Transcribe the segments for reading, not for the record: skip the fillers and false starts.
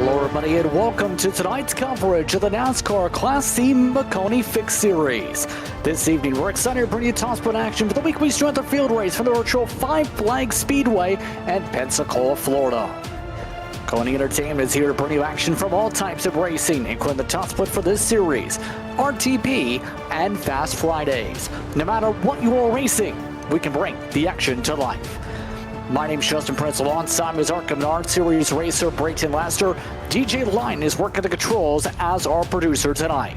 Hello everybody and welcome to tonight's coverage of the NASCAR Class C Maconi Fixed Series. This evening we're excited to bring you top split action for the weekly strength of field race from the virtual Five Flag Speedway in Pensacola, Florida. Maconi Entertainment is here to bring you action from all types of racing, including the top split for this series, RTP, and Fast Fridays. No matter what you are racing, we can bring the action to life. My name is Justin Prince. Alongside me is our Canard Series racer Brayton Laster. DJ Line is working the controls as our producer tonight.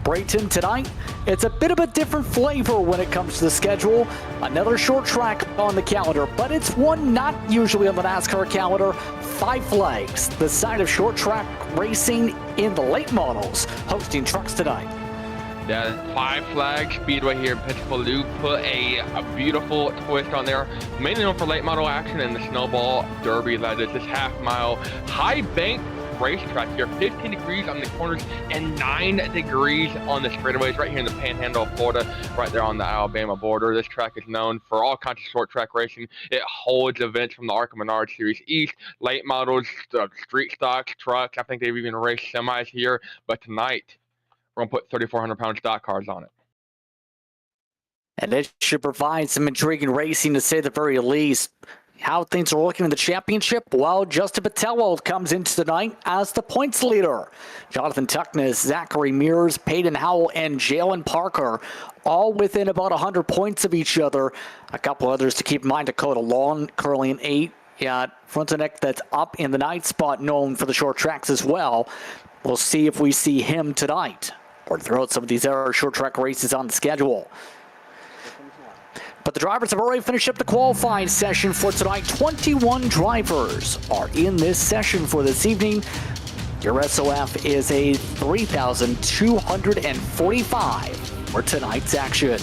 Brayton, tonight, it's a bit of a different flavor when it comes to the schedule. Another short track on the calendar, but it's one not usually on the NASCAR calendar. Five Flags, the site of short track racing in the late models, hosting trucks tonight. Yeah, Five Flag Speedway here in Pensacola put a beautiful twist on there, mainly known for late model action and the Snowball Derby. That is this half-mile high bank racetrack here, 15 degrees on the corners and 9 degrees on the straightaways right here in the Panhandle of Florida, right there on the Alabama border. This track is known for all kinds of short track racing. It holds events from the ARCA Menard Series East, late models, street stocks, trucks. I think they've even raced semis here, but tonight we're going to put 3,400-pound stock cars on it. And it should provide some intriguing racing, to say the very least. How things are looking in the championship? Well, Justin Patello comes into the night as the points leader. Jonathan Tuckness, Zachary Mears, Peyton Howell, and Jalen Parker all within about 100 points of each other. A couple others to keep in mind: Dakota Long currently in 8. Yeah, Frontenac that's up in the 9th spot, known for the short tracks as well. We'll see if we see him tonight or throughout some of these other short track races on the schedule. But the drivers have already finished up the qualifying session for tonight. 21 drivers are in this session for this evening. Your S.O.F is a 3,245 for tonight's action.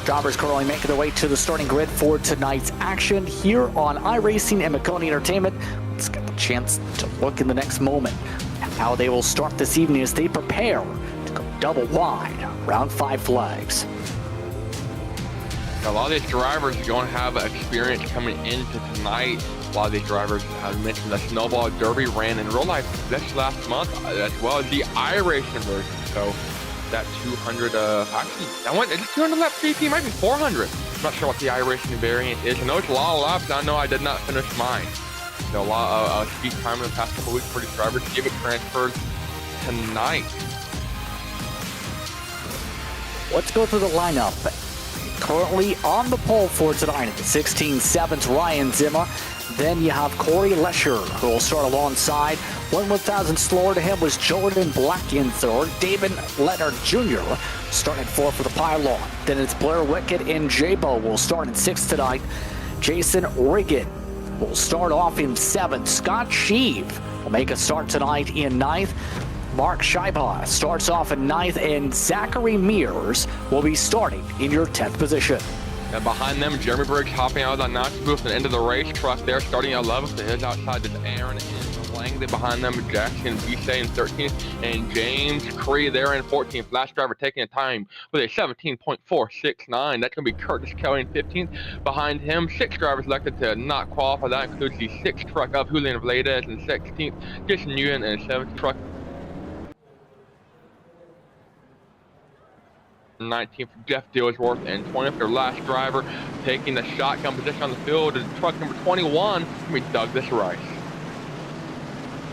Drivers currently making their way to the starting grid for tonight's action here on iRacing and Maconi Entertainment. Let's get the chance to look in the next moment at how they will start this evening as they prepare to go double wide around Five Flags. A lot of these drivers are going to have experience coming into tonight. A lot of these drivers, as mentioned, the Snowball Derby ran in real life this last month, as well as the iRacing version. So that 200, actually, is it 200 lap GP? Might be 400. I'm not sure what the iRacing variant is. I know it's a lot of laps. I know I did not finish mine. So a lot of speed time in the past couple weeks for these drivers to give it transferred tonight. Let's go through the lineup. Currently on the pole for tonight at the 16-7's Ryan Zimmer. Then you have Corey Lesher, who will start alongside. 1,000 slower to him was Jordan Black in third. David Leonard Jr. starting at 4 for the pylon. Then it's Blair Wickett and J-Bo will start in 6th tonight. Jason Riggin will start off in 7th. Scott Sheave will make a start tonight in 9th. Mark Scheiba starts off in 9th, and Zachary Mears will be starting in your 10th position. And behind them, Jeremy Briggs hopping out of that announce booth and into the race truck there, starting at 11th. It is outside. There's Aaron and Langley behind them, Jackson Bisset in 13th, and James Cree there in 14th. Last driver taking a time with a 17.469. That's going to be Curtis Kelly in 15th. Behind him, 6 drivers elected to not qualify. That includes the 6th truck of Julian Valdez in 16th, Jason Nguyen in 7th truck. 19th, Jeff Dillsworth, and 20th, their last driver taking the shotgun position on the field is truck number 21, Douglas Rice.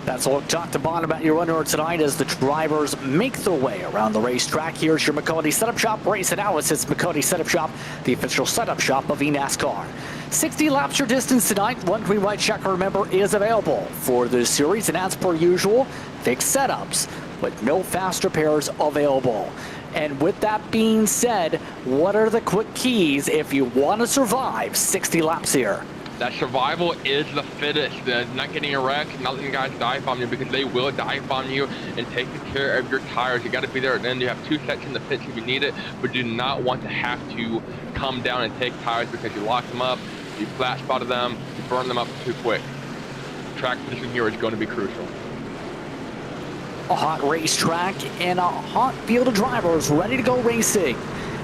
That's a look top to bottom at your runner tonight as the drivers make their way around the racetrack. Here's your Maconi Setup Shop race analysis. Maconi Setup Shop, the official setup shop of eNASCAR. 60 laps your distance tonight. One green white checker, remember, is available for this series, and as per usual, fixed setups with no fast repairs available. And with that being said, what are the quick keys if you want to survive 60 laps here? That survival is the fittest. Not getting a wreck, not letting guys dive on you, because they will dive on you, and taking care of your tires. You got to be there. And then you have 2 sets in the pits if you need it, but do not want to have to come down and take tires because you lock them up, you flat spotted them, you burn them up too quick. Track position here is going to be crucial. A hot racetrack and a hot field of drivers ready to go racing.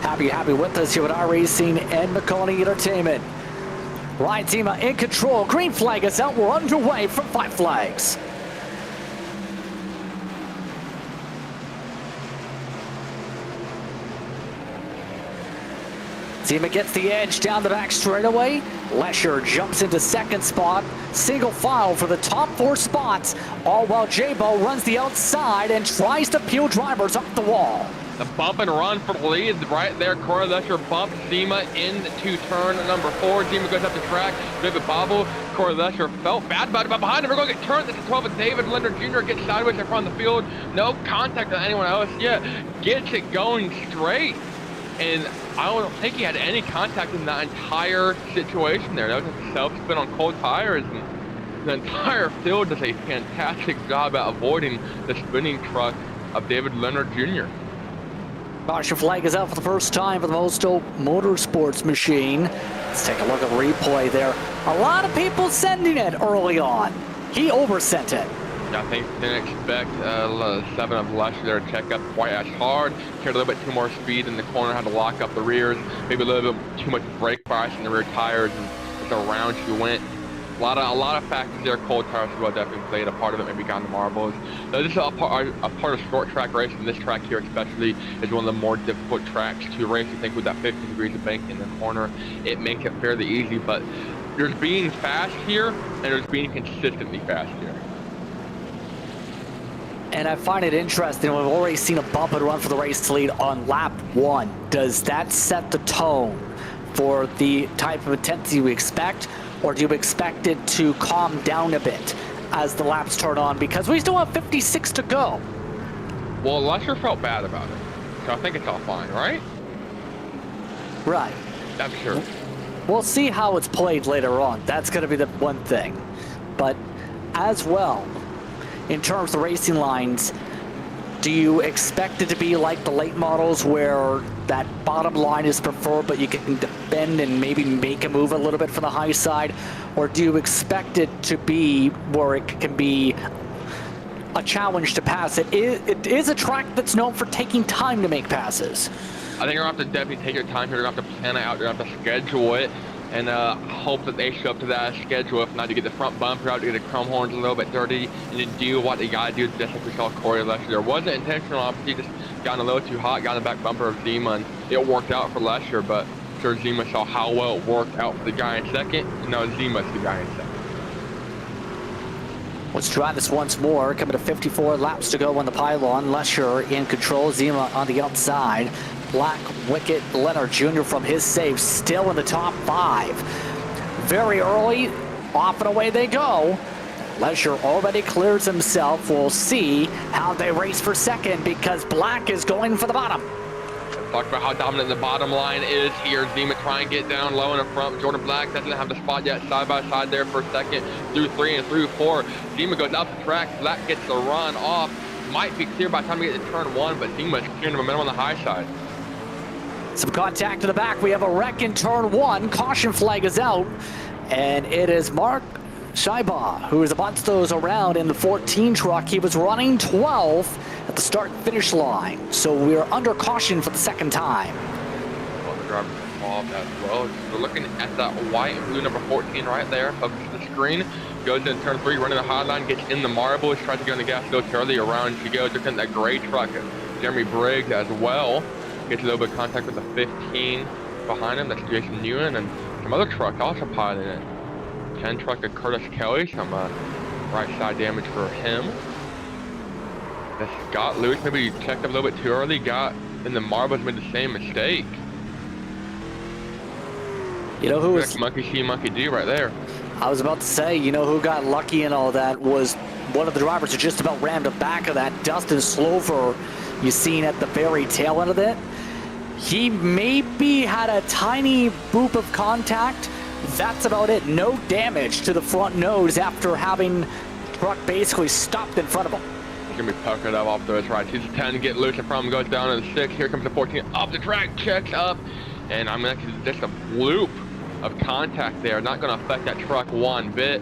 Happy with us here at iRacing and Maconi Entertainment. Ryan Zima in control. Green flag is out. We're underway from 5 flags. Zima gets the edge down the back straightaway. Lesher jumps into second spot. Single file for the top 4 spots. All while J-Bo runs the outside and tries to peel drivers up the wall. The bump and run for the lead right there. Corey Lesher bumps Zima into turn number 4. Zima goes up the track. David Bobble. Corey Lesher felt bad about it, but behind him, we're going to get turned. This is 12, and David Leonard Jr. gets sideways in front of the field. No contact on anyone else yet. Gets it going straight. And I don't think he had any contact in that entire situation there. That was a self-spin on cold tires. And the entire field does a fantastic job at avoiding the spinning truck of David Leonard Jr. Caution flag is out for the first time for the Mosto Motorsports machine. Let's take a look at the replay there. A lot of people sending it early on. He oversent it. I think didn't expect 7 of Lesher there to check up quite as hard. Carried a little bit too more speed in the corner, had to lock up the rears. Maybe a little bit too much brake bias in the rear tires, and just around she went. A lot of factors there. Cold tires will definitely played a part of it. Maybe got in the marbles. So this is a part of short track racing. This track here especially is one of the more difficult tracks to race. I think with that 50 degrees of bank in the corner, it makes it fairly easy. But there's being fast here, and there's being consistently fast here. And I find it interesting, we've already seen a bump and run for the race lead on lap 1. Does that set the tone for the type of intensity we expect, or do you expect it to calm down a bit as the laps turn on? Because we still have 56 to go. Well, Lesher felt bad about it, so I think it's all fine, right? Right. I'm sure. We'll see how it's played later on. That's going to be the one thing. But as well, in terms of racing lines, do you expect it to be like the late models where that bottom line is preferred, but you can bend and maybe make a move a little bit from the high side? Or do you expect it to be where it can be a challenge to pass? It is a track that's known for taking time to make passes. I think you're going to have to definitely take your time here. You're going to have to plan it out. You're going to have to schedule it and hope that they show up to that schedule. If not, to get the front bumper out, to get the chrome horns a little bit dirty, and to do what they got to do, just like we saw Corey Lesher. There wasn't intentional, obviously, just got a little too hot, got in the back bumper of Zima, and it worked out for Lesher, but I'm sure Zima saw how well it worked out for the guy in second, and now Zima's the guy in second. Let's try this once more. Coming to 54 laps to go on the pylon. Lesher in control, Zima on the outside. Black Wicket Leonard Jr. from his save, still in the top 5. Very early, off and away they go. Lesher already clears himself. We'll see how they race for second, because Black is going for the bottom. Talked about how dominant the bottom line is here. Zima trying to get down low in the front. Jordan Black doesn't have the spot yet, side by side there for second, through 3 and through 4. Zima goes up the track. Black gets the run off. Might be clear by the time we get to turn 1, but Zima's clearing the momentum on the high side. Some contact to the back. We have a wreck in turn 1. Caution flag is out. And it is Mark Scheiba who is amongst those around in the 14 truck. He was running 12th at the start-finish line. So we're under caution for the second time. Well, the driver's involved as well. We're looking at that white and blue number 14 right there. Focus to the screen. Goes in turn 3, running the high line, gets in the marbles, tries to get on the gas a little early. Around she goes. Looking at that gray truck. Jeremy Briggs as well. Gets a little bit of contact with the 15 behind him. That's Jason Ewan, and some other truck also piloting it. 10 truck of Curtis Kelly. Some right side damage for him. This got loose. Maybe he checked up a little bit too early. Got in the marbles, made the same mistake. You know who was Monkey see, monkey do right there. I was about to say, you know who got lucky in all that was one of the drivers who just about rammed the back of that. Dustin Slover, you seen at the very tail end of it. He maybe had a tiny boop of contact. That's about it. No damage to the front nose after having the truck basically stopped in front of him. He's gonna be puckered up off those right. He's 10 to get loose in front of him, goes down to the 6. Here comes the 14 up the track, checks up, and I'm actually just a loop of contact there. Not gonna affect that truck one bit.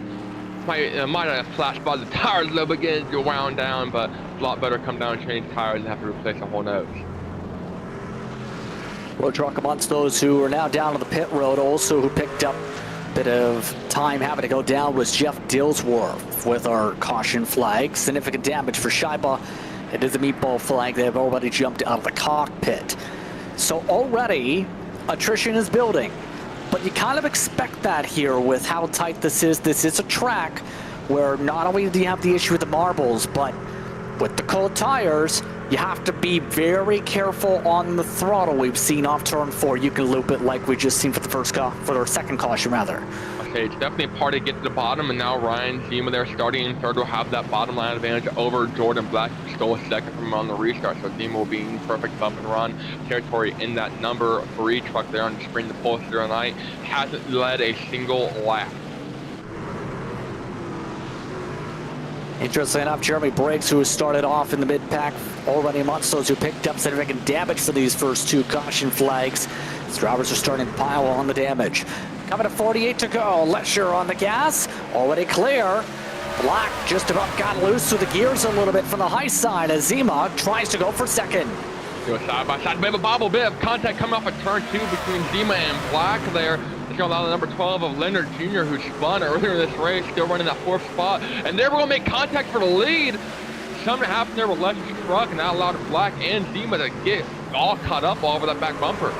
Might have flash by the tires a little bit, getting wound down, but it's a lot better to come down and change tires and have to replace the whole nose. Road truck amongst those who are now down on the pit road, also who picked up Bit of time having to go down was Jeff Dillsworth with our caution flag. Significant damage for Scheibe. It is a meatball flag. They have already jumped out of the cockpit. So already attrition is building. But you kind of expect that here with how tight this is. This is a track where not only do you have the issue with the marbles, but with the cold tires, you have to be very careful on the throttle. We've seen off turn 4, you can loop it like we just seen for the second caution rather. Okay, it's definitely a part to get to the bottom, and now Ryan Zima there starting in third will have that bottom line advantage over Jordan Black, who stole a second from him on the restart. So Zima will be in perfect bump and run territory in that number 3 truck there on the spring. The pole through the night hasn't led a single lap. Interesting enough, Jeremy Briggs, who started off in the mid-pack, already amongst those who picked up significant damage for these first 2 caution flags. These drivers are starting to pile on the damage. Coming to 48 to go. Lesher on the gas, already clear. Black just about got loose through the gears a little bit from the high side as Zima tries to go for second. Do a side by side, bit of a bobble, bit of contact coming off of turn 2 between Zima and Black there. It's going to allow the number 12 of Leonard Jr., who spun earlier in this race, still running that 4th spot. And there we're going to make contact for the lead. Something happened there with Lesher's truck, and that allowed Black and Zima to get all caught up all over that back bumper.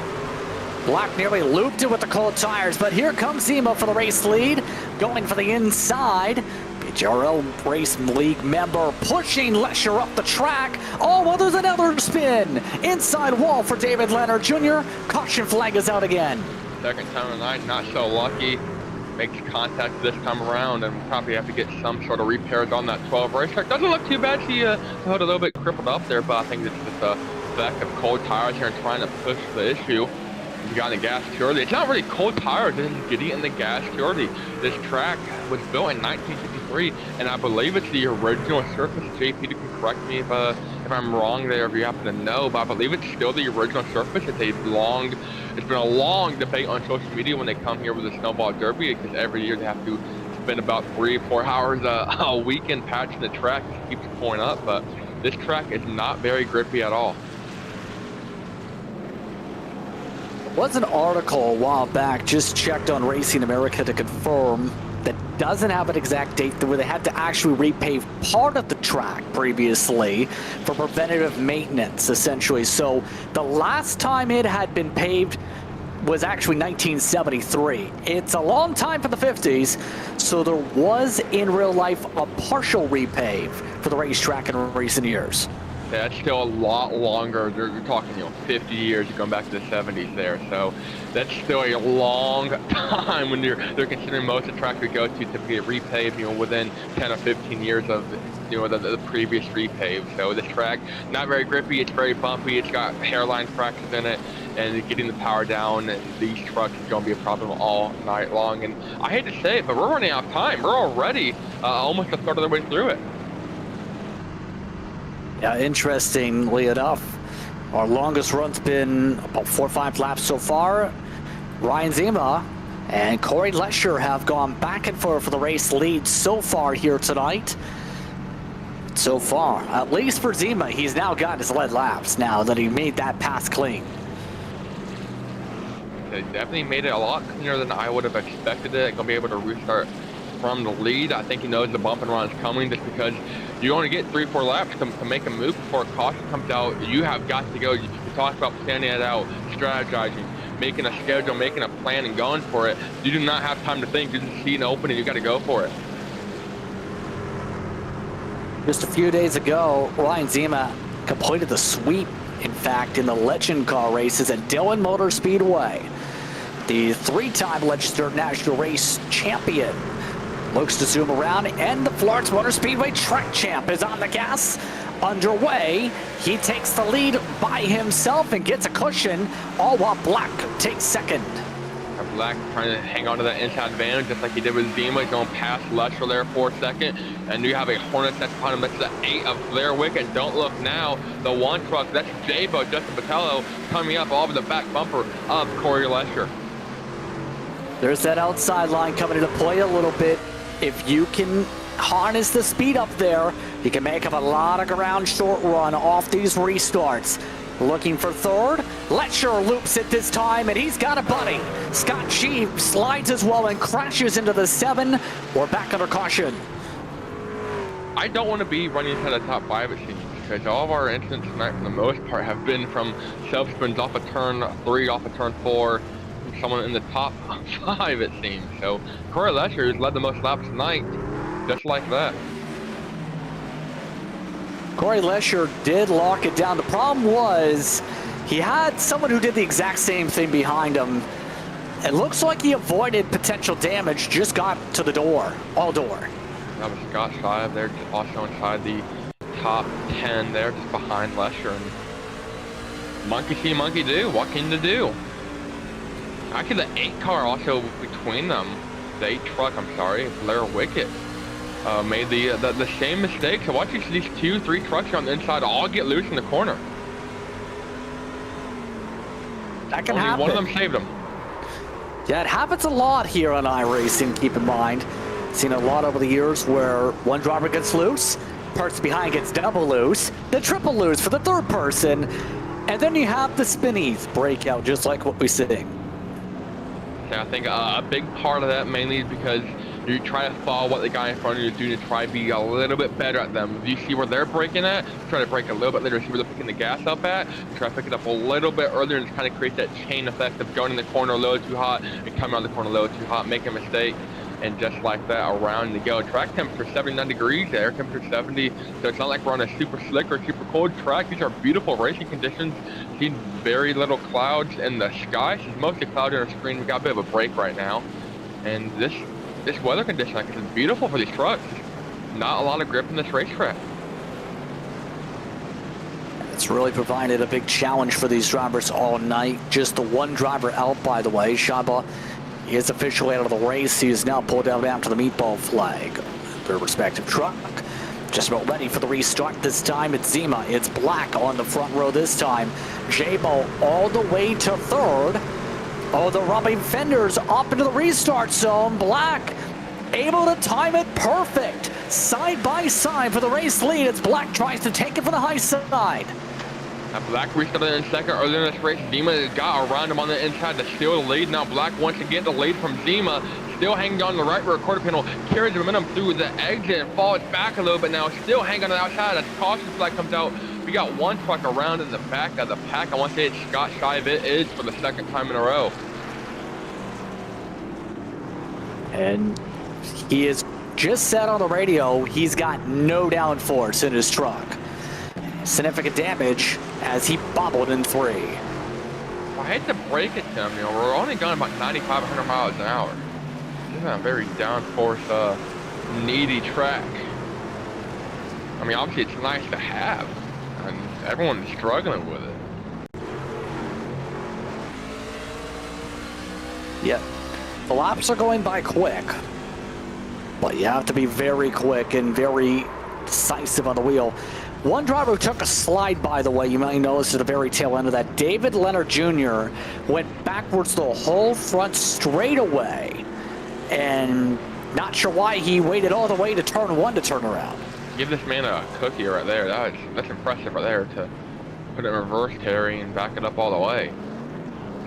Black nearly looped it with the cold tires, but here comes Zima for the race lead, going for the inside. BJRL Race League member pushing Lesher up the track. Oh, well, there's another spin. Inside wall for David Leonard Jr. Caution flag is out again. Second time of the night, not so lucky. Makes contact this time around, and we'll probably have to get some sort of repairs on that 12 racetrack. Doesn't look too bad. She held a little bit crippled up there, but I think it's just the effect of cold tires here and trying to push the issue. You got in the gas purely. It's not really cold tires, it's just getting in the gas purely. This track was built in 1953, and I believe it's the original surface. JP, you can correct me if I'm wrong there, if you happen to know, but I believe it's still the original surface. It's been a long debate on social media when they come here with the snowball derby, because every year they have to spend about 3 or 4 hours a weekend patching the track. It keeps pulling up, but this track is not very grippy at all. Was an article a while back, just checked on Racing America to confirm, that doesn't have an exact date where they had to actually repave part of the track previously for preventative maintenance, essentially. So the last time it had been paved was actually 1973. It's a long time for the 50s, so there was in real life a partial repave for the racetrack in recent years. Yeah, that's still a lot longer. You're talking, 50 years. You're going back to the 70s there. So that's still a long time when they're considering most of the tracks we go to typically get repaved, within 10 or 15 years of, the previous repave. So this track, not very grippy. It's very bumpy. It's got hairline fractures in it, and getting the power down, these trucks is going to be a problem all night long. And I hate to say it, but we're running out of time. We're already almost a third of the way through it. Yeah, interestingly enough, our longest run's been about 4 or 5 laps so far. Ryan Zima and Corey Lesher have gone back and forth for the race lead so far here tonight. So far, at least for Zima, he's now got his lead laps now that he made that pass clean. They definitely made it a lot cleaner than I would have expected it. Gonna be able to restart from the lead. I think he knows the bump and run is coming, just because you only get 3 or 4 laps to make a move before a caution comes out. You have got to go. You talk about planning it out, strategizing, making a schedule, making a plan, and going for it. You do not have time to think. You just see an opening, you got to go for it. Just a few days ago, Ryan Zima completed the sweep, in fact, in the Legend Car races at Dillon Motor Speedway. The 3-time Legendary National Race Champion looks to zoom around, and the Florence Motor Speedway track champ is on the gas. Underway, he takes the lead by himself and gets a cushion, all while Black takes second. Black trying to hang on to that inside advantage, just like he did with Zima. He's going past Lesher there for a second, and you have a Hornet that's behind him. That's the 8 of Blair Wick, and don't look now, the 1 truck, that's J-Bo, Justin Patello, coming up over the back bumper of Corey Lesher. There's that outside line coming into play a little bit. If you can harness the speed up there, you can make up a lot of ground short run off these restarts. looking for third. Letcher loops it this time, and he's got a buddy. Scott Sheep slides as well and crashes into the 7. We're back under caution. I don't want to be running into the top 5, it seems, because all of our incidents tonight, for the most part, have been from self-spins off of turn 3, off of turn 4, from someone in the top 5, it seems. So Corey Letcher has led the most laps tonight, just like that. Corey Letcher did lock it down. The problem was he had someone who did the exact same thing behind him. It looks like he avoided potential damage, just got to the door, all door. That was Scott Shive there, just also inside the top 10 there, just behind Letcher. And monkey see, monkey do. What can you do? Actually, the 8 car also between them, the 8 truck, I'm sorry, Blair Wickett, made the same mistake. So watch you see these 2, 3 trucks on the inside all get loose in the corner. That can happen. One of them saved them. Yeah, it happens a lot here on iRacing, keep in mind. Seen a lot over the years where one driver gets loose, person behind gets double loose, then triple loose for the third person, and then you have the spinnies break out just like what we see. Yeah, I think a big part of that mainly is because you try to follow what the guy in front of you is doing to try to be a little bit better at them. If you see where they're braking at, try to brake a little bit later, see where they're picking the gas up at, try to pick it up a little bit earlier, and it kind of creates that chain effect of going in the corner a little too hot and coming out of the corner a little too hot, making a mistake. And just like that, around to go. Track temperature 79 degrees, air temperature 70, so it's not like we're on a super slick or super cold track. These are beautiful racing conditions. See very little clouds in the sky. It's mostly cloudy on our screen. We got a bit of a break right now. And this weather condition, like, is beautiful for these trucks. Not a lot of grip in this racetrack. It's really provided a big challenge for these drivers all night. Just the one driver out, by the way. Shaba is officially out of the race. He is now pulled out after the meatball flag. Their respective truck just about ready for the restart. This time it's Zima. It's Black on the front row this time. J-Bo all the way to third. Oh, the rubbing fenders up into the restart zone. Black able to time it perfect. Side by side for the race lead. It's Black tries to take it for the high side. Black restarted in second earlier in this race. Zima got around him on the inside to steal the lead. Now Black once again the lead from Zima. Still hanging on the right rear quarter panel. Carries the momentum through the exit and falls back a little bit now. Still hanging on the outside as caution flag comes out. We got one truck around in the back of the pack. I want to say it's Scott Shive. It is for the second time in a row. And he is just said on the radio he's got no downforce in his truck. Significant damage as he bobbled in 3. I hate to break it to him, you know, we're only going about 95, 100 miles an hour. This is a very downforce, needy track. I mean, obviously it's nice to have, and everyone's struggling with it. Yeah, the laps are going by quick, but you have to be very quick and very decisive on the wheel. One driver who took a slide, by the way, you might notice at the very tail end of that, David Leonard Jr. went backwards the whole front straightaway, and not sure why he waited all the way to turn 1 to turn around. Give this man a cookie right there. That's impressive right there to put it in reverse carry and back it up all the way.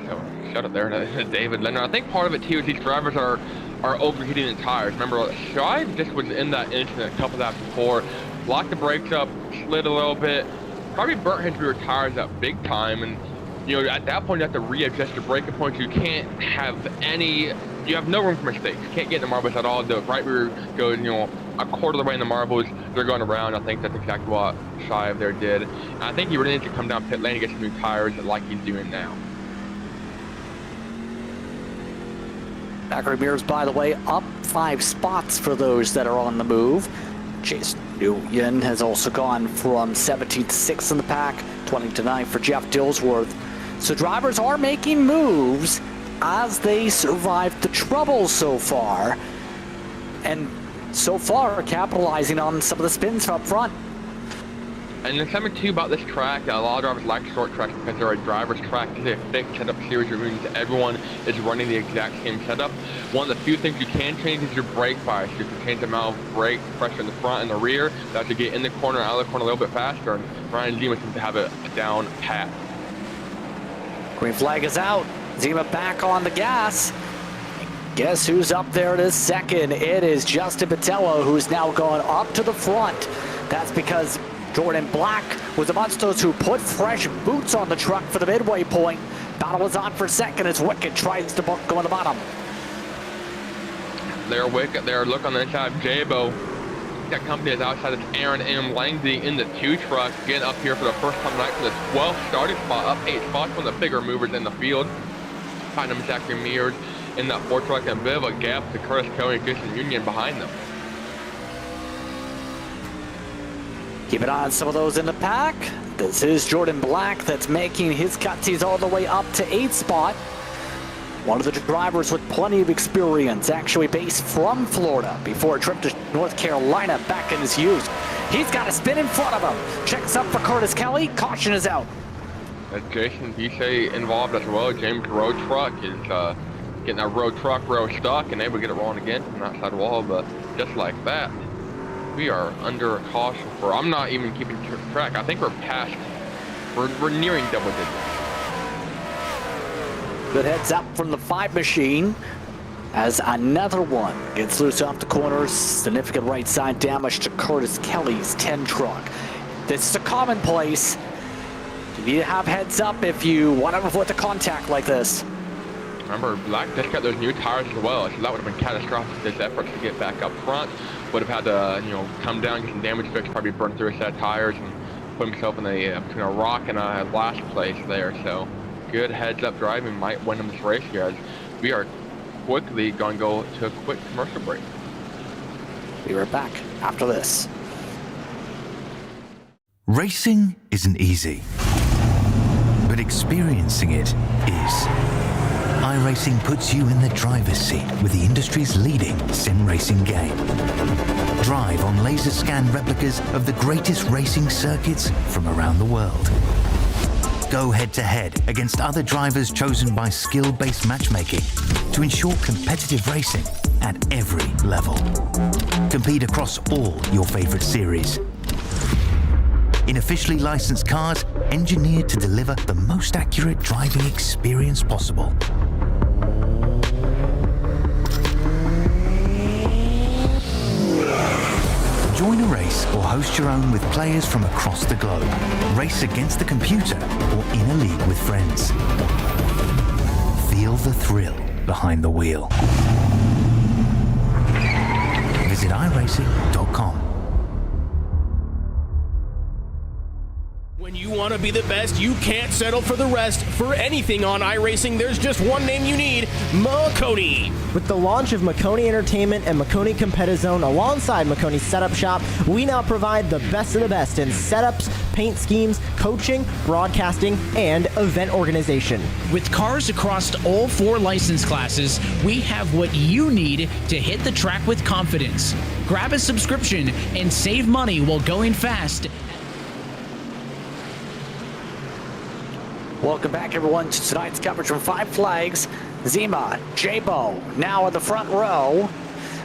So shut up there to David Leonard. I think part of it too is these drivers are overheating the tires. Remember, Shive just was in that incident a couple laps before. Locked the brakes up, slid a little bit, probably burnt his rear tires up big time, and you know, at that point you have to readjust your braking points. You can't have you have no room for mistakes. You can't get in the marbles at all. The right rear goes, you know, a quarter of the way in the marbles. They're going around. I think that's exactly what Shive there did. And I think he really needs to come down pit lane and get some new tires like he's doing now. Zachary Mears, by the way, up 5 spots for those that are on the move. Chase Nguyen has also gone from 17th to 6th in the pack, 20 to 9 for Jeff Dillsworth. So drivers are making moves as they survive the trouble so far, and so far capitalizing on some of the spins up front. And there's something too about this track. A lot of drivers like short tracks because they're a driver's track. This is a fixed setup series, which means everyone is running the exact same setup. One of the few things you can change is your brake bias. You can change the amount of brake pressure in the front and the rear. That's to get in the corner and out of the corner a little bit faster. And Ryan Zima seems to have it down pat. Green flag is out. Zima back on the gas. Guess who's up there this second? It is Justin Patello, who's now gone up to the front. That's because Jordan Black was amongst those who put fresh boots on the truck for the midway point. Battle is on for second as Wicked tries to go on the bottom. They're Wicked there. Look on the inside of Jabo. That company is outside. It's Aaron M. Langby in the 2 truck. Getting up here for the first time tonight for the 12th starting spot. Up 8 spots from the bigger movers in the field. Behind them, Zachary Mears in that 4 truck, and a bit of a gap to Curtis Kelly and Jason Union behind them. Keep an eye on some of those in the pack. This is Jordan Black that's making his cutsies all the way up to 8th spot. One of the drivers with plenty of experience, actually based from Florida before a trip to North Carolina back in his youth. He's got a spin in front of him. Checks up for Curtis Kelly. Caution is out. Jason Bishay involved as well. James Road Truck is getting that road truck row stuck and able to get it rolling again from the outside wall, but just like that, we are under a caution for, I'm not even keeping track. I think we're past, we're nearing double digits. Good heads up from the 5 machine as another one gets loose off the corners. Significant right side damage to Curtis Kelly's 10 truck. This is a commonplace. You need to have heads up if you want to avoid the contact like this. Remember, Black just got those new tires as well, so that would have been catastrophic. His efforts to get back up front would have had to, come down, get some damage fixed, probably burn through a set of tires, and put himself in between a rock and a last place there. So, good heads-up driving might win him this race, guys. We are quickly going to go to a quick commercial break. Be right back after this. Racing isn't easy, but experiencing it is. iRacing puts you in the driver's seat with the industry's leading sim racing game. Drive on laser scan replicas of the greatest racing circuits from around the world. Go head-to-head against other drivers chosen by skill-based matchmaking to ensure competitive racing at every level. Compete across all your favorite series. In officially licensed cars, engineered to deliver the most accurate driving experience possible. Join a race or host your own with players from across the globe. Race against the computer or in a league with friends. Feel the thrill behind the wheel. Visit iRacing.com. When you want to be the best, you can't settle for the rest. For anything on iRacing, there's just one name you need, Maconi. With the launch of Maconi Entertainment and Maconi Competizone alongside Maconi Setup Shop, we now provide the best of the best in setups, paint schemes, coaching, broadcasting, and event organization. With cars across all 4 license classes, we have what you need to hit the track with confidence. Grab a subscription and save money while going fast. Welcome back, everyone, to tonight's coverage from 5 Flags. Zima, Jabo, now in the front row.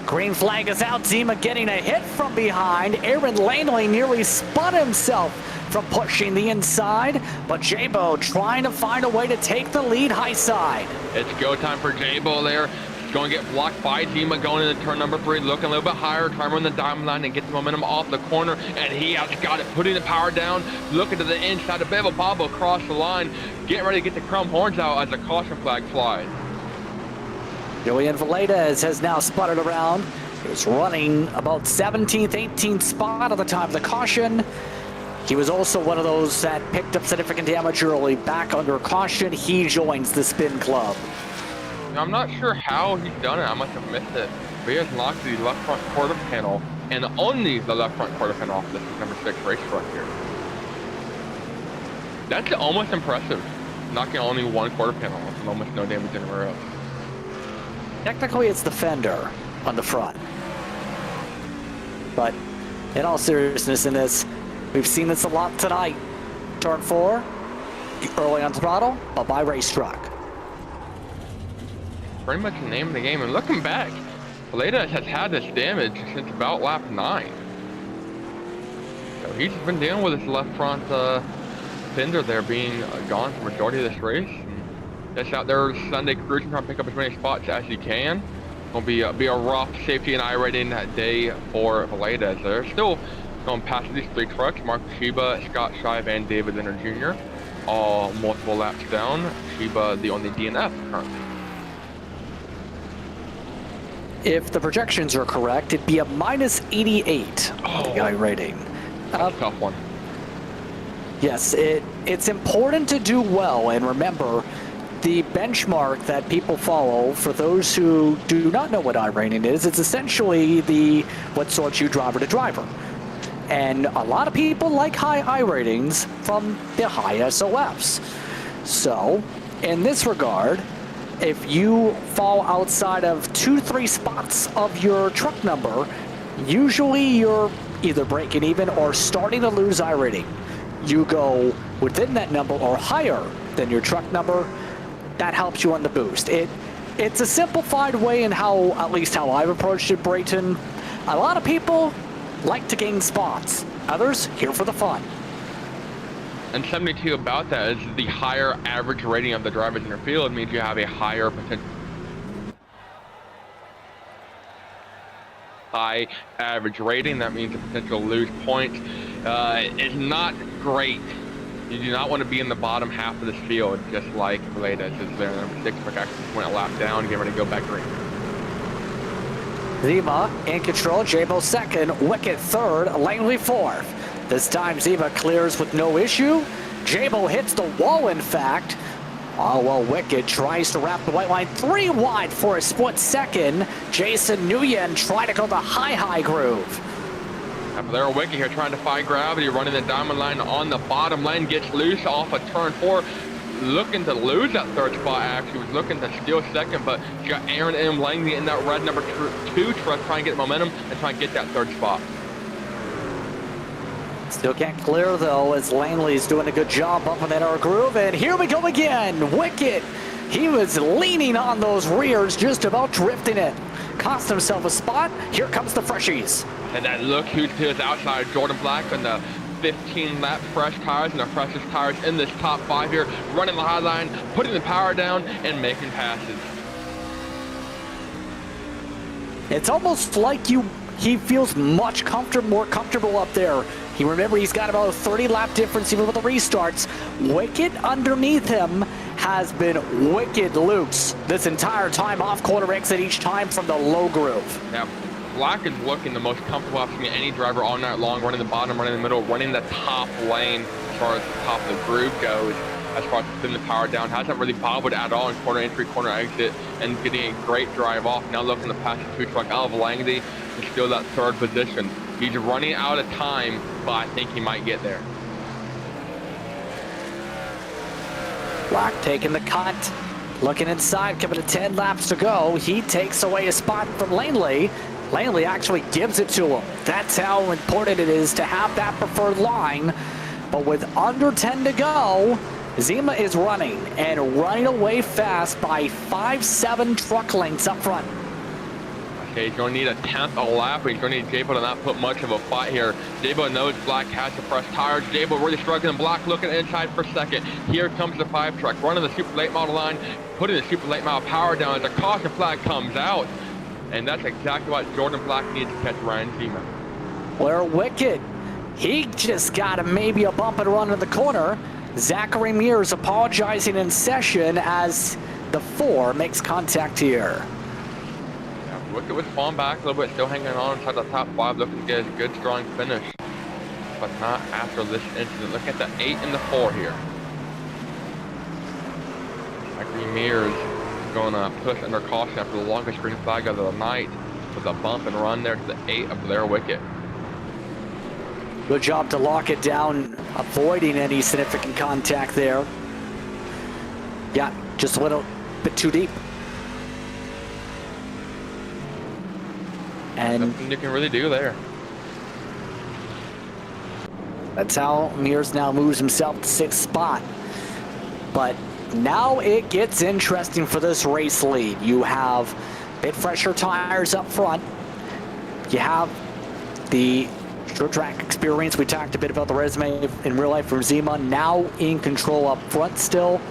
Green flag is out. Zima getting a hit from behind. Aaron Langley nearly spun himself from pushing the inside, but Jabo trying to find a way to take the lead high side. It's go time for Jabo there. Going to get blocked by Zima going into turn number 3, looking a little bit higher, trying to run the diamond line and get the momentum off the corner, and he has got it, putting the power down, looking to the inside, a bit of a bobble across the line, getting ready to get the chrome horns out as the caution flag flies. Julian Valadez has now sputtered around. He was running about 17th, 18th spot at the time of the caution. He was also one of those that picked up significant damage early, back under caution. He joins the spin club. I'm not sure how he's done it. I must have missed it. But he has knocked the left front quarter panel, and only the left front quarter panel off this number 6 race truck here. That's almost impressive. Knocking only one quarter panel off and almost no damage anywhere else. Technically, it's the fender on the front. But in all seriousness in this, We've seen this a lot tonight. Turn 4, early on throttle, bye-bye race truck. Pretty much the name of the game. And looking back, Valeda has had this damage since about lap 9. So he's been dealing with his left front fender there being gone for the majority of this race. And just out there Sunday cruising, trying to pick up as many spots as he can. Gonna be a rough safety and iRacing that day for Valeda. So they're still going past these 3 trucks: Mark Sheba, Scott Shive, and David Leonard Jr. All multiple laps down. Sheba the only DNF currently. If the projections are correct, it'd be a minus 88 guy rating. That's a tough one. Yes, it's important to do well, and remember, the benchmark that people follow, for those who do not know what iRacing is, it's essentially what sorts you driver to driver. And a lot of people like high iRatings from the high S.O.Fs. So, in this regard, if you fall outside of 2-3 spots of your truck number, usually you're either breaking even or starting to lose iRating. You go within that number or higher than your truck number, that helps you on the boost. It's a simplified way in how, at least how I've approached it, Brayton. A lot of people like to gain spots. Others here for the fun. And 72 about that is the higher average rating of the drivers in your field means you have a higher potential. High average rating, that means the potential to lose points is not great. You do not want to be in the bottom half of this field, just like Valeda is there. Number 6, but actually went a lap down, getting ready to go back green. Zima in control, Jabo second, Wicket third, Langley fourth. This time Zima clears with no issue. Jabo hits the wall, in fact. Oh, well, Wicket tries to wrap the white line 3 wide for a split second. Jason Nguyen trying to go the high groove. Up there, Wicket here trying to fight gravity, running the diamond line on the bottom lane, gets loose off of turn 4. Looking to lose that 3rd spot, actually. Was looking to steal 2nd, but you got Aaron M. Langley in that red number 2 truck trying to get momentum and trying to get that 3rd spot. Still can't clear, though, as Langley's doing a good job up in that R groove. And here we go again. Wicket, he was leaning on those rears, just about drifting it. Cost himself a spot. Here comes the freshies. And that look huge to his outside, Jordan Black on the 15-lap fresh tires, and the freshest tires in this top 5 here, running the high line, putting the power down, and making passes. It's almost like he feels more comfortable up there. Remember, he's got about a 30-lap difference even with the restarts. Wicket underneath him has been wicked loose this entire time, off corner exit each time from the low groove. Now, Black is looking the most comfortable I've seen any driver all night long, running the bottom, running the middle, running the top lane as far as the top of the groove goes. As far as putting the power down, hasn't really bobbled at all in corner entry, corner exit, and getting a great drive off. Now looking to pass the 2 truck out of Langley to steal that 3rd position. He's running out of time, but I think he might get there. Black taking the cut, looking inside, coming to 10 laps to go. He takes away a spot from Langley. Langley actually gives it to him. That's how important it is to have that preferred line. But with under 10 to go, Zima is running, and running away fast by 5-7 truck lengths up front. Okay, he's going to need a 10th a lap, but he's going to need Jabo to not put much of a fight here. Jabo knows Black has the fresh tires. Jabo really struggling. Black looking inside for 2nd. Here comes the 5 truck, running the super late model line, putting the super late model power down as the caution flag comes out. And that's exactly what Jordan Black needs to catch Ryan Zima. Where Wicket, he just got maybe a bump and run in the corner. Zachary Mears apologizing in session as the 4 makes contact here. Yeah, Wicket was falling back a little bit, still hanging on inside the top 5, looking to get a good, strong finish. But not after this incident. Look at the 8 and the 4 here. Zachary Mears going to push under caution after the longest green flag of the night with a bump and run there to the 8 of their Wicket. Good job to lock it down, avoiding any significant contact there. Yeah, just a little bit too deep. And nothing you can really do there. That's how Mears now moves himself to 6th spot. But now it gets interesting for this race lead. You have a bit fresher tires up front. You have the short track experience. We talked a bit about the resume in real life from Zima. Now in control up front still.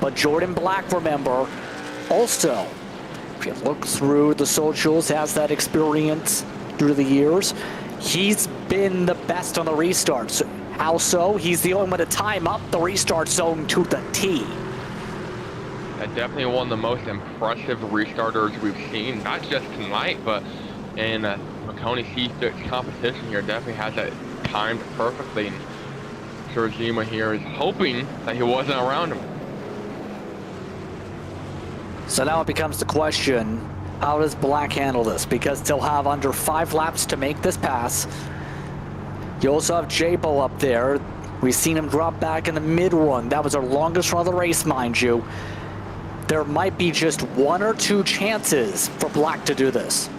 But Jordan Black, remember, also, if you look through the socials, has that experience through the years. He's been the best on the restarts. How so? He's the only one to time up the restart zone to the T. Definitely one of the most impressive restarters we've seen, not just tonight, but in Maconi C Fixed competition here. Definitely has that timed perfectly. And I'm sure Zima here is hoping that he wasn't around him. So now it becomes the question, how does Black handle this? Because they'll have under 5 laps to make this pass. You also have J-Bo up there. We've seen him drop back in the mid-run. That was our longest run of the race, mind you. There might be just 1 or 2 chances for Black to do this.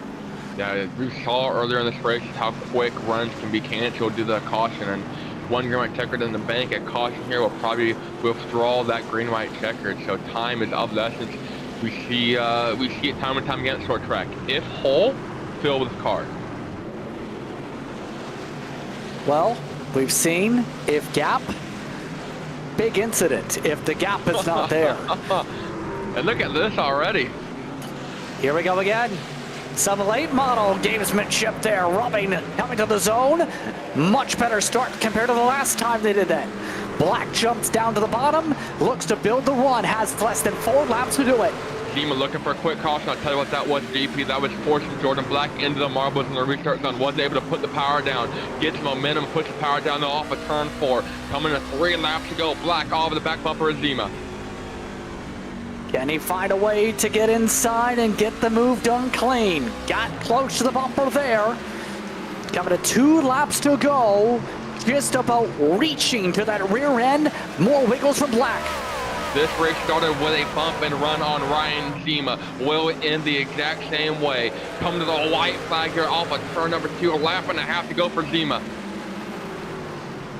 Yeah, we saw earlier in this race how quick runs can be canceled due to the caution, and one green-white checkered in the bank at caution here will probably withdraw that green-white checkered, so time is of the essence. We see it time and time again at short track. If hole, fill with cars. Well, we've seen if gap, big incident if the gap is not there. And look at this already. Here we go again. Some late model gamesmanship there, rubbing, coming to the zone. Much better start compared to the last time they did that. Black jumps down to the bottom, looks to build the run, has less than 4 laps to do it. Zima looking for a quick caution. I'll tell you what that was, GP. That was forcing Jordan Black into the marbles in the restart zone. Wasn't able to put the power down. Gets momentum, puts the power down off of turn 4. Coming to 3 laps to go. Black all over the back bumper of Zima. Can he find a way to get inside and get the move done clean? Got close to the bumper there. Coming to 2 laps to go. Just about reaching to that rear end. More wiggles from Black. This race started with a bump and run on Ryan Zima. Will end the exact same way. Coming to the white flag here off of turn number 2. A lap and a half to go for Zima.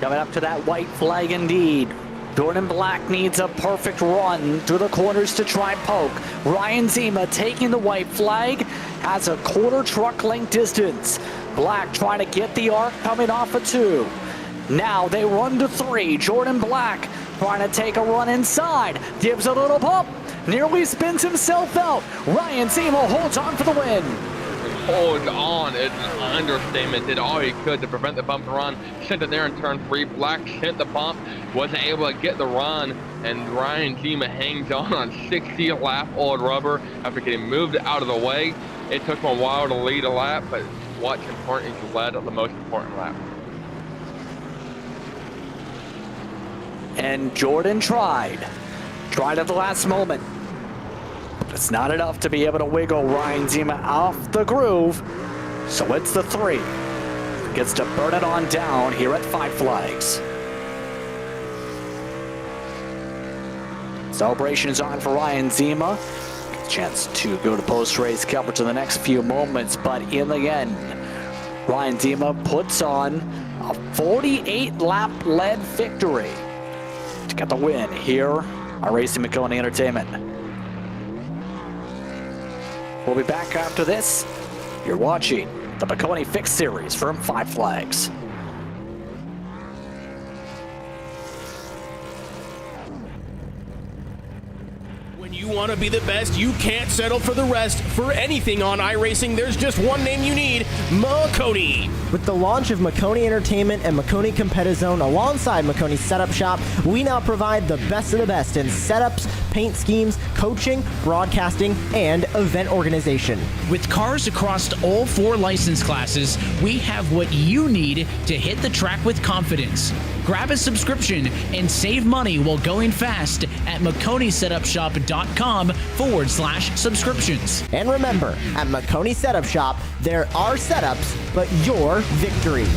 Coming up to that white flag indeed. Jordan Black needs a perfect run through the corners to try and poke. Ryan Zima taking the white flag, has a 1/4 truck length distance. Black trying to get the arc coming off of 2. Now they run to 3. Jordan Black trying to take a run inside. Gives a little bump. Nearly spins himself out. Ryan Zima holds on for the win. Holds on is an understatement. Did all he could to prevent the bump and run. Sent it there in turn 3. Black sent the bump. Wasn't able to get the run. And Ryan Zima hangs on 60-lap-old rubber after getting moved out of the way. It took him a while to lead a lap, but what's important is he led the most important lap. And Jordan tried at the last moment. It's not enough to be able to wiggle Ryan Zima off the groove. So it's the 3. Gets to burn it on down here at 5 Flags. Celebration is on for Ryan Zima. Chance to go to post-race coverage in the next few moments, but in the end, Ryan Zima puts on a 48-lap led victory to get the win here on iRacing Maconi Entertainment. We'll be back after this. You're watching the Maconi Fixed Series from 5 Flags. When you want to be the best, you can't settle for the rest. For anything on iRacing, there's just one name you need, Maconi. With the launch of Maconi Entertainment and Maconi Competizone alongside Maconi Setup Shop, we now provide the best of the best in setups, paint schemes, coaching, broadcasting, and event organization. With cars across all 4 license classes, we have what you need to hit the track with confidence. Grab a subscription and save money while going fast at MaconiSetupShop.com/subscriptions. And remember, at Maconi Setup Shop, there are setups, but your victories.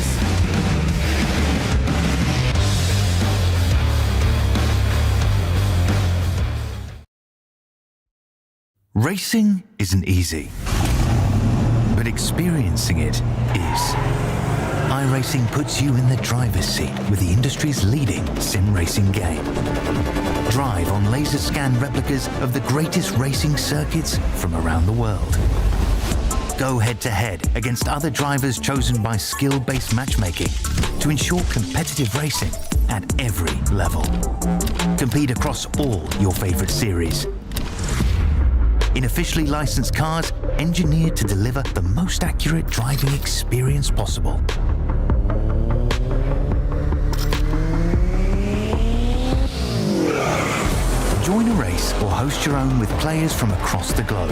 Racing isn't easy, but experiencing it is. iRacing puts you in the driver's seat with the industry's leading sim racing game. Drive on laser scan replicas of the greatest racing circuits from around the world. Go head-to-head against other drivers chosen by skill-based matchmaking to ensure competitive racing at every level. Compete across all your favorite series. In officially licensed cars, engineered to deliver the most accurate driving experience possible. Join a race or host your own with players from across the globe.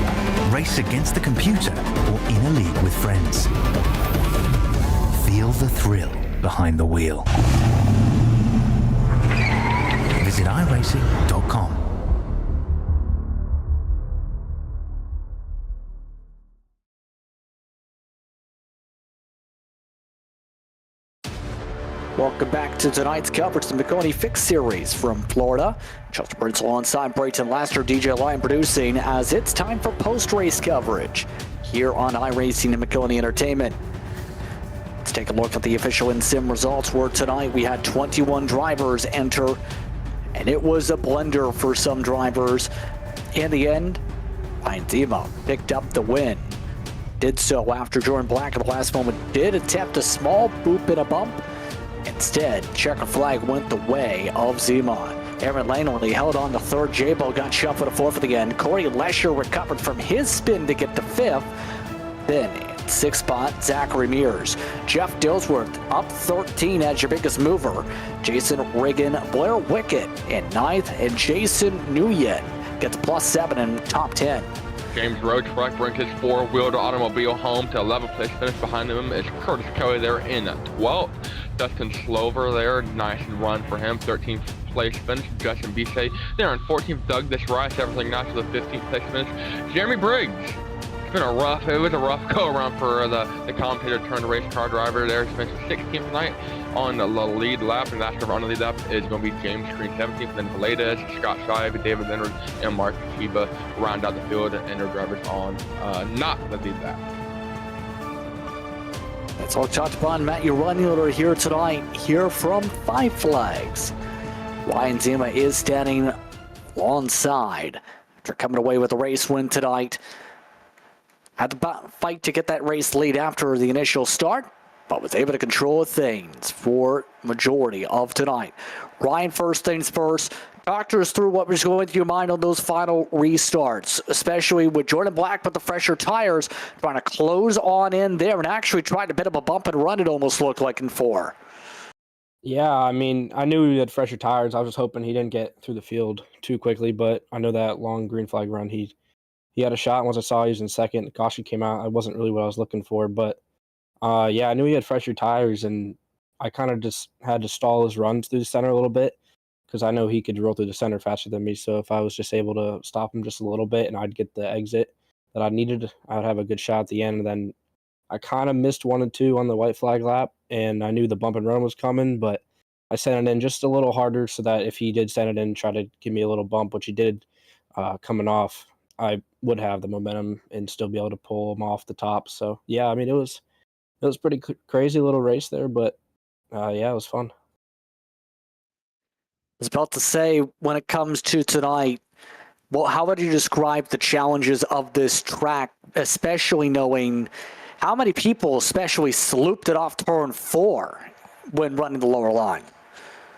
Race against the computer or in a league with friends. Feel the thrill behind the wheel. Visit iRacing.com. Welcome back to tonight's coverage of the Maconi Fixed Series from Florida. Chester Prince alongside Brayton Laster, DJ Lyon producing, as it's time for post-race coverage here on iRacing and Maconi Entertainment. Let's take a look at the official in-sim results for tonight. We had 21 drivers enter, and it was a blender for some drivers. In the end, Ryan Zima picked up the win. Did so after Jordan Black at the last moment did attempt a small boop and a bump. Instead, checker flag went the way of Zeman. Aaron Langley held on to third. J-Bo got shuffled to fourth at the end. Corey Lesher recovered from his spin to get to fifth. Then, in sixth spot, Zachary Mears. Jeff Dillsworth up 13 as your biggest mover. Jason Riggin, Blair Wickett in ninth, and Jason Nguyen gets +7 in top 10. James Roachbrook brings his four-wheeled automobile home to 11th place finish. Behind him is Curtis Kelly there in 12th. Dustin Slover there, nice run for him, 13th place finish. Justin Bisset there in 14th. Doug This Rice, everything nice with a 15th place finish. Jeremy Briggs. It was a rough go around for the commentator turned race car driver there. He finished 16th tonight on the lead lap, and after on the lead lap is going to be James Green 17th, then Valedas, Scott Shive, David Leonard, and Mark Chiba round out the field, and their drivers on not the lead lap. That's all touched upon. Matt, your running order here tonight, here from Five Flags. Ryan Zima is standing alongside after coming away with a race win tonight. Had to fight to get that race lead after the initial start, but was able to control things for majority of tonight. Ryan, first things first, talk us through what was going through your mind on those final restarts, especially with Jordan Black with the fresher tires, trying to close on in there and actually tried a bit of a bump and run, it almost looked like in four. Yeah, I mean, I knew he had fresher tires. I was just hoping he didn't get through the field too quickly, but I know that long green flag run, he had a shot. Once I saw he was in second, caution came out. I wasn't really what I was looking for, but yeah, I knew he had fresher tires, and I kind of just had to stall his runs through the center a little bit because I know he could roll through the center faster than me. So if I was just able to stop him just a little bit and I'd get the exit that I needed, I would have a good shot at the end. And then I kind of missed 1 and 2 on the white flag lap, and I knew the bump and run was coming, but I sent it in just a little harder so that if he did send it in, try to give me a little bump, which he did coming off, I would have the momentum and still be able to pull him off the top. So yeah, I mean, it was pretty crazy little race there, but yeah, it was fun. I was about to say, when it comes to tonight, well, how would you describe the challenges of this track, especially knowing how many people especially slooped it off turn 4 when running the lower line?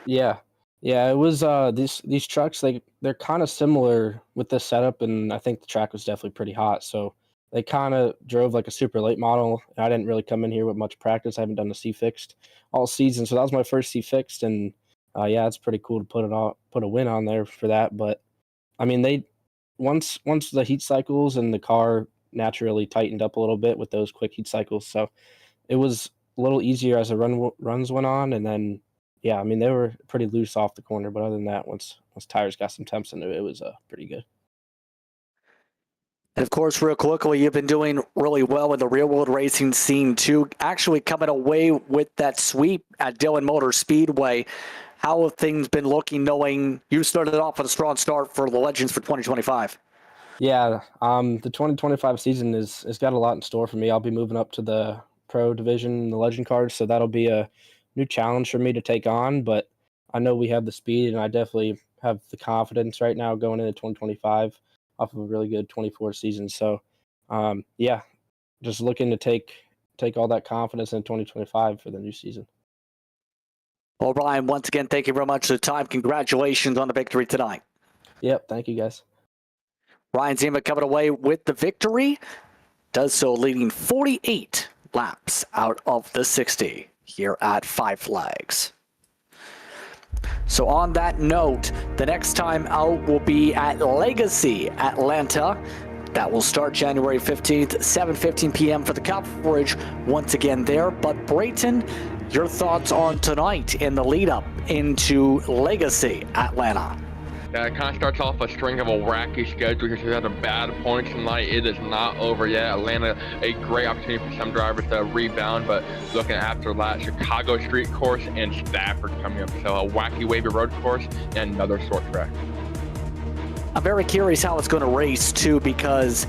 Yeah, it was these trucks, they're kind of similar with this setup, and I think the track was definitely pretty hot, so they kind of drove like a super late model. And I didn't really come in here with much practice. I haven't done a C Fixed all season, so that was my first C Fixed, and yeah, it's pretty cool to put a win on there for that. But I mean, once the heat cycles and the car naturally tightened up a little bit with those quick heat cycles, so it was a little easier as the runs went on, and then yeah, I mean, they were pretty loose off the corner, but other than that, once tires got some temps into it, it was pretty good. And of course, real quickly, you've been doing really well in the real-world racing scene, too, actually coming away with that sweep at Dillon Motor Speedway. How have things been looking, knowing you started off with a strong start for the Legends for 2025? Yeah, the 2025 season has got a lot in store for me. I'll be moving up to the pro division in the legend cards, so that'll be a new challenge for me to take on. But I know we have the speed, and I definitely have the confidence right now going into 2025 off of a really good 24 season. So, yeah, just looking to take all that confidence in 2025 for the new season. Well, Ryan, once again, thank you very much for the time. Congratulations on the victory tonight. Yep, thank you guys. Ryan Zima coming away with the victory. Does so leading 48 laps out of the 60 here at Five Flags. So on that note, the next time out will be at Legacy Atlanta. That will start January 15th, 7:15 p.m. for the coverage once again there. But Brayton, your thoughts on tonight in the lead up into Legacy Atlanta? Yeah, it kind of starts off a string of a wacky schedule because we had a bad points tonight. It is not over yet. Atlanta, a great opportunity for some drivers to rebound, but looking after that, Chicago Street Course and Stafford coming up. So a wacky wavy road course and another short track. I'm very curious how it's going to race too, because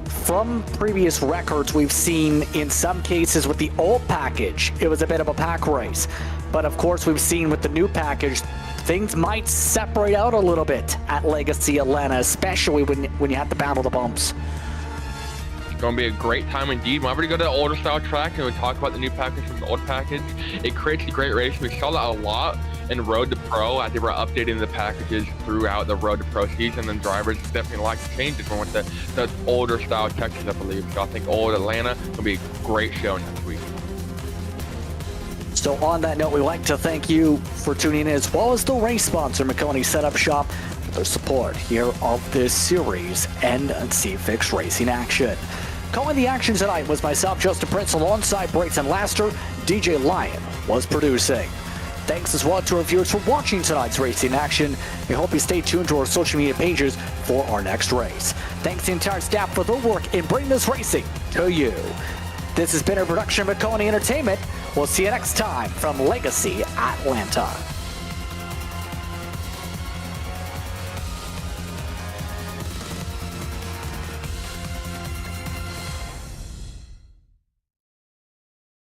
from previous records we've seen in some cases with the old package, it was a bit of a pack race. But of course we've seen with the new package, things might separate out a little bit at Legacy Atlanta, especially when you have to battle the bumps. It's going to be a great time indeed. Whenever we go to the older style track and we talk about the new package from the old package, it creates a great race. We saw that a lot in Road to Pro as they were updating the packages throughout the Road to Pro season, and drivers definitely like the changes from the older style Texas, I believe. So I think old Atlanta will be a great show next week. So on that note, we'd like to thank you for tuning in, as well as the race sponsor, Maconi Setup Shop, for their support here of this series and C Fixed Racing Action. Calling the action tonight was myself, Justin Prince, alongside Brayton Laster. DJ Lyon was producing. Thanks as well to our viewers for watching tonight's Racing Action. We hope you stay tuned to our social media pages for our next race. Thanks to the entire staff for their work in bringing this racing to you. This has been a production of Maconi Entertainment. We'll see you next time from Legacy Atlanta.